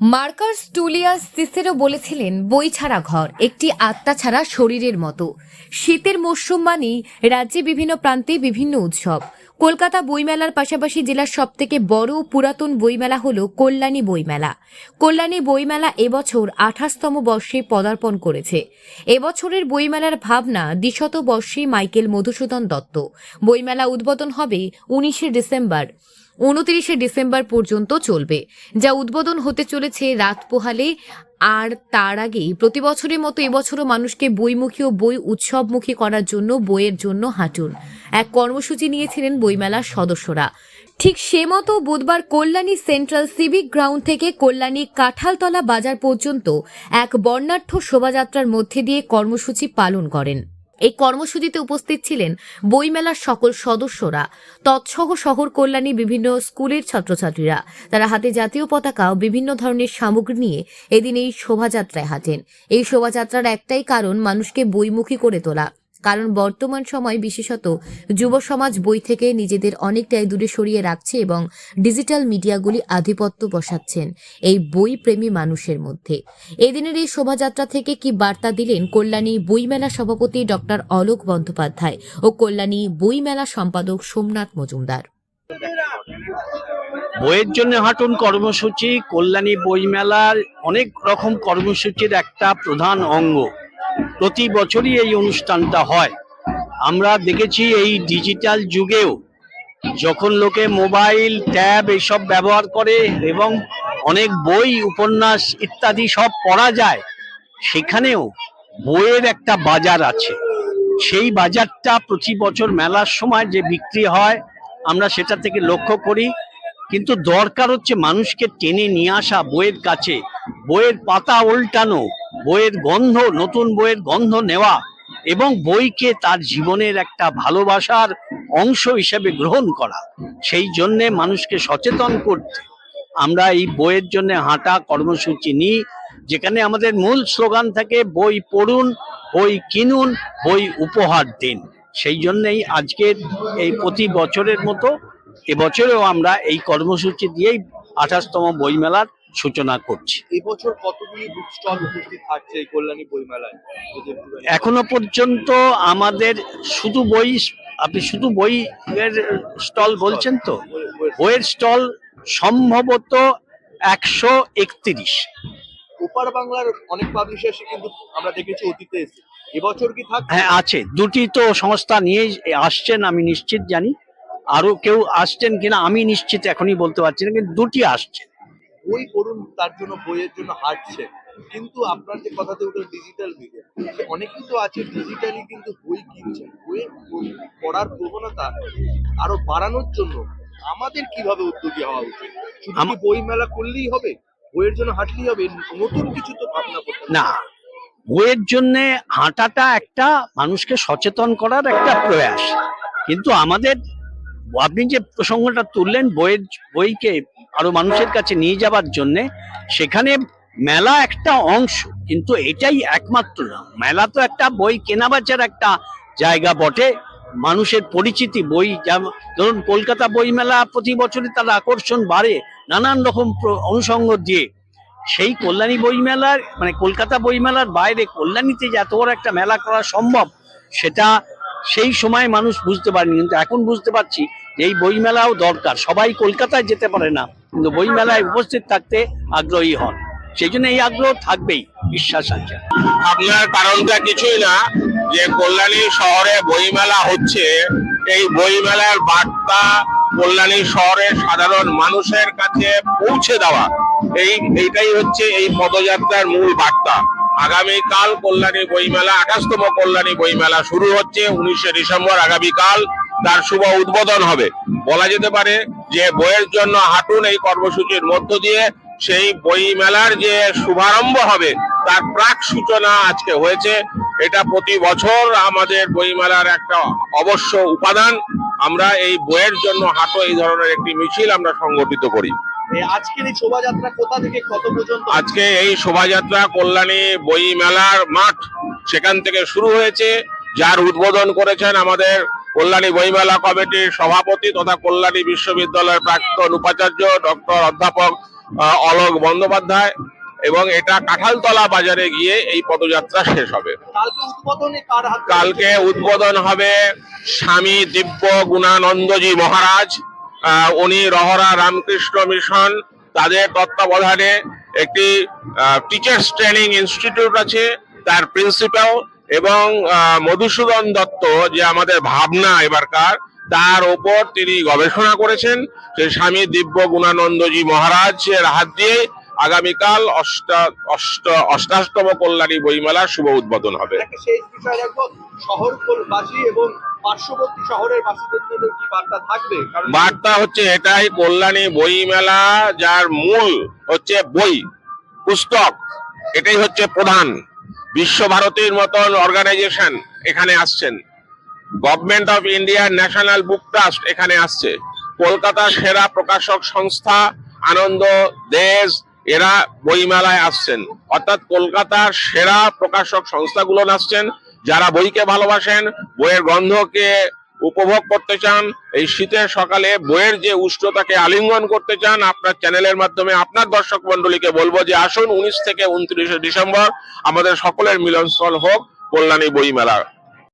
Marcus টুলিয়াস Cicero বলেছিলেন, বই ছাড়া ঘর একটি আত্মা ছাড়া শরীরের মতো। শীতের মরশুম মানেই রাজ্যে বিভিন্ন প্রান্তে বিভিন্ন উৎসব। কলকাতা বইমেলার পাশাপাশি জেলার সবথেকে বড় ও পুরাতন বইমেলা হল কল্যাণী বইমেলা। কল্যাণী বইমেলা এবছর 28তম বর্ষে পদার্পণ করেছে। এবছরের বইমেলার ভাবনা দ্বিশত বর্ষে মাইকেল মধুসূদন দত্ত। বইমেলা উদ্বোধন হবে 19শে ডিসেম্বর, 29শে ডিসেম্বর পর্যন্ত চলবে, যা উদ্বোধন হতে চলেছে রাত পোহালে। আর তার আগেই প্রতি বছরের মতো এবছরও মানুষকে বইমুখী ও বই উৎসবমুখী করার জন্য বইয়ের জন্য হাঁটুন এক কর্মসূচি নিয়েছিলেন বইমেলার সদস্যরা। ঠিক সে মতো বুধবার কল্যাণী সেন্ট্রাল সিভিক গ্রাউন্ড থেকে কল্যাণী কাঁঠালতলা বাজার পর্যন্ত এক বর্ণাঢ্য শোভাযাত্রার মধ্যে দিয়ে কর্মসূচি পালন করেন। এই কর্মসূচিতে উপস্থিত ছিলেন বইমেলার সকল সদস্যরা, তৎসহ শহর কল্যাণী বিভিন্ন স্কুলের ছাত্রছাত্রীরা। তারা হাতে জাতীয় পতাকা ও বিভিন্ন ধরনের সামগ্রী নিয়ে এদিন এই শোভাযাত্রায় হাঁটেন। এই শোভাযাত্রার একটাই কারণ, মানুষকে বইমুখী করে তোলা। কারণ বর্তমান সময় বিশেষত যুব সমাজ বই থেকে নিজেদের অনেকটাই দূরে সরিয়ে রাখছে এবং ডিজিটাল মিডিয়াগুলি আধিপত্য বসাচ্ছেন এই বই প্রেমী মানুষের মধ্যে। এদিনের এই শোভাযাত্রা থেকে কি বার্তা দিলেন কল্যাণী বইমেলা সভাপতি ডক্টর অলোক বন্দ্যোপাধ্যায় ও কল্যাণী বইমেলা সম্পাদক সোমনাথ মজুমদার? বইয়ের জন্য হাঁটুন কর্মসূচি কল্যাণী বইমেলার অনেক রকম কর্মসূচির একটা প্রধান অঙ্গ। প্রতি বছরই এই অনুষ্ঠানটা হয়। আমরা দেখেছি এই ডিজিটাল যুগেও যখন লোকে মোবাইল, ট্যাব এইসব ব্যবহার করে এবং অনেক বই, উপন্যাস ইত্যাদি সব পড়া যায়, সেখানেও বইয়ের একটা বাজার আছে। সেই বাজারটা প্রতি বছর মেলার সময় যে বিক্রি হয় আমরা সেটা থেকে লক্ষ্য করি। কিন্তু দরকার হচ্ছে মানুষকে টেনে নিয়ে আসা বইয়ের কাছে, বইয়ের পাতা উল্টানো, বইয়ের গন্ধ, নতুন বইয়ের গন্ধ নেওয়া এবং বইকে তার জীবনের একটা ভালোবাসার অংশ হিসেবে গ্রহণ করা। সেই জন্যে মানুষকে সচেতন করতে আমরা এই বইয়ের জন্য হাঁটা কর্মসূচি নিই, যেখানে আমাদের মূল স্লোগান থাকে, বই পড়ুন, বই কিনুন, বই উপহার দিন। সেই জন্যেই আজকের এই প্রতি বছরের মতো এবছরেও আমরা এই কর্মসূচি দিয়েই 28তম বইমেলার সূচনা করছি। এবছর কতগুলি বুক স্টল উপস্থিত থাকছে এই কল্যাণী বইমেলায়? এখনো পর্যন্ত আমাদের শুধু বই, আপনি শুধু বইয়ের স্টল বলছেন তো? বইয়ের স্টল সম্ভবত 131। ওপার বাংলার অনেক পাবলিশার্স কিন্তু আমরা দেখেছি অতীতে এসে, এবছর কি থাকছে? হ্যাঁ আছে, দুটি তো সংস্থা নিয়ে আসছেন, আমি নিশ্চিত জানি। আরো কেউ আসছেন কিনা আমি নিশ্চিত এখনই বলতে পারছি না, কিন্তু দুটি আসছে। বই পড়ুন, তার জন্য বইয়ের জন্য হাঁটছে, কিন্তু আপনার যে কথাতে উঠলো ডিজিটাল মিডিয়া, অনেকেই তো আছে ডিজিটালি কিন্তু বই কিনছেন। বইয়ের পড়ার প্রবণতা আরো বাড়ানোর জন্য আমাদের কিভাবে উদ্যোগী হওয়া উচিত? শুধু কি বই মেলা করলেই হবে? বইয়ের জন্য হাঁটলেই হবে? নতুন কিছু তো ভাবনা করতে হবে। না, বইয়ের জন্য হাঁটাটা একটা মানুষকে সচেতন করার একটা প্রয়াস, কিন্তু আমাদের, আপনি যে প্রসঙ্গটা তুললেন বইকে আরো মানুষের কাছে নিয়ে যাবার জন্য, যেখানে মেলা একটা অংশ, কিন্তু এটাই একমাত্র না। মেলা তো একটা বই কেনাবেচার একটা জায়গা বটে, মানুষের পরিচিতি। বই, যেমন ধরুন কলকাতা বই মেলা প্রতি বছরই তার আকর্ষণ বাড়ে নানান রকম অনুষঙ্গ দিয়ে। সেই কল্যাণী বইমেলার, মানে কলকাতা বইমেলার বাইরে কল্যাণীতে যে এত বড় একটা মেলা করা সম্ভব, সেটা সেই সময় মানুষ বুঝতে পারেনি, কিন্তু এখন বুঝতে পারছি যে এই বইমেলাও দরকার। সবাই কলকাতায় যেতে পারে না, কিন্তু বইমেলায় উপস্থিত থাকতে আগ্রহী হন। সেই জন্য এই আগ্রহ থাকবেই, বিশ্বাস আছে। আপনার কারণটা কিছুই না, যে কল্যাণী শহরে বইমেলা হচ্ছে, এই বইমেলার বার্তা কল্যাণী শহরের সাধারণ মানুষের কাছে পৌঁছে দেওয়া, এইটাই হচ্ছে এই পদযাত্রার মূল বার্তা। আগামীকাল কল্যাণী বইমেলা, 28তম কল্যাণী বইমেলা শুরু হচ্ছে 19শে ডিসেম্বর। আগামীকাল তার শুভ উদ্বোধন হবে। বলা যেতে পারে যে বইয়ের জন্য হাঁটুন এই কর্মসূচির মধ্য দিয়ে সেই বই মেলার যে শুভারম্ভ হবে তার প্রাক সূচনা আজকে হয়েছে। এটা প্রতি বছর আমাদের বইমেলার একটা অবশ্য উপাদান। আমরা এই বইয়ের জন্য হাঁটো এই ধরনের একটি মিছিল আমরা সংগঠিত করি। আজকের এই শোভাযাত্রা কোথা থেকে কত পর্যন্ত? আজকে এই শোভাযাত্রা কল্যাণী বই মেলার মাঠ, সেখান থেকে শুরু হয়েছে, যার উদ্বোধন করেছেন আমাদের কল্যাণী বইমেলা কমিটির সভাপতি তথা কল্যাণী বিশ্ববিদ্যালয়ের প্রাক্তন উপাচার্য ডক্টর অধ্যাপক অলোক বন্দ্যোপাধ্যায়, এবং এটা কাঁঠালতলা বাজারে গিয়ে এই পদযাত্রা শেষ হবে। কালকে উদ্বোধনে কার হাত ধরে? কালকে উদ্বোধন হবে স্বামী দিব্য গুণানন্দজি মহারাজ। উনি রহরা রামকৃষ্ণ মিশন, তাদের তত্ত্বাবধানে একটি টিচার্স ট্রেনিং ইনস্টিটিউট আছে, তার প্রিন্সিপাল এবং মধুসূদন দত্ত যে আমাদের ভাবনা এবারকার, তার ওপর তিনি গবেষণা করেছেন। সেই স্বামী দিব্য গুণানন্দজি মহারাজের হাত দিয়ে আগামীকাল অষ্টাশতম কল্যাণী বইমেলার শুভ উদ্বোধন হবে। একটা শেষ বিষয় রাখবো, শহরবাসী এবং পার্শ্ববর্তী শহরের বাসীদের জন্য কি বার্তা থাকবে? কারণ বার্তা হচ্ছে এটাই, কল্যাণী বইমেলা যার মূল হচ্ছে বই পুস্তক, এটাই হচ্ছে প্রধান। বিশ্বভারতীর মতন অর্গানাইজেশন এখানে আসছেন, government of India national book trust এখানে আসছে, কলকাতার সেরা প্রকাশক সংস্থা আনন্দ দেশ এরা বইমেলায় আসছেন। অর্থাৎ কলকাতার সেরা প্রকাশক সংস্থাগুলো আসছেন, যারা বইকে ভালোবাসেন, বইয়ের গন্ধকে উপভোগ করতে চান, এই শীতের সকালে বইয়ের যে উষ্ণতাকে আলিঙ্গন করতে চান। আপনার চ্যানেলের মাধ্যমে আপনার দর্শক মন্ডলীকে বলবো যে আসুন 19 থেকে 29 ডিসেম্বর আমাদের সকলের মিলনস্থল হোক কল্যাণী বইমেলা।